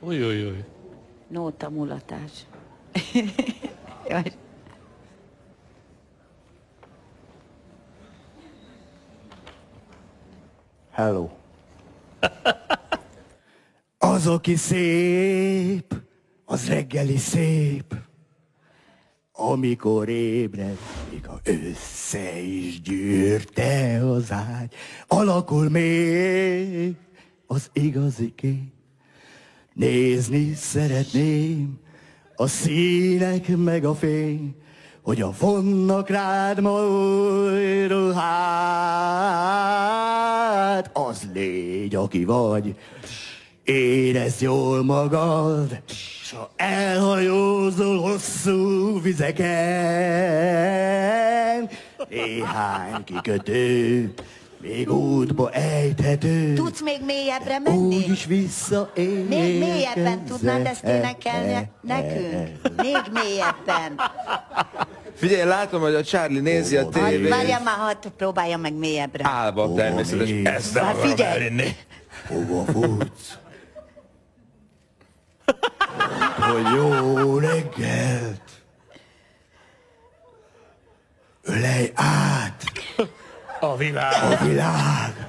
Új. Nóta mulatás. Hello. Az, aki szép, az reggeli szép. Amikor ébred, még a össze is gyűrte az ágy. Alakul még az igazi kép. Nézni szeretném a színek meg a fény, hogy a vonnak rád majd hát. Az légy, aki vagy, érezd jól magad, s ha elhajózol hosszú vizeken, néhány kikötő még útba ejthető. Tudsz még mélyebbre menni? Úgyis visszaérkezel. Még mélyebben tudnád ezt énekelni nekünk? Még mélyebben. Figyelj, látom, hogy a Charlie nézi a tévét. Várjál már, hadd próbálja meg mélyebbre. Álba természetes. Ezt nem akarom elvinni. Hova futsz? Hogy jó reggelt! Ölej át! A világ. A világ!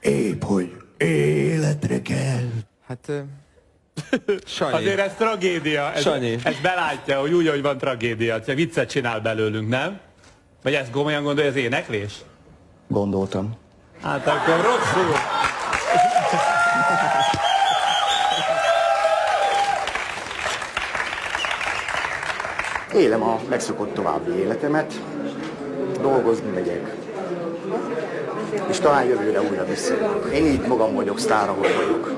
Épp, hogy életre kell. Hát... Sanyi. Azért ez tragédia. Sanyi. Ez belátja, hogy úgy, hogy van tragédia. Csak viccet csinál belőlünk, nem? Vagy ezt komolyan gondolja az éneklés? Gondoltam. Hát akkor rosszul. Élem a megszokott további életemet, dolgozni megyek, és talán jövőre újra visszajövök. Én így magam vagyok sztár, ahol vagyok.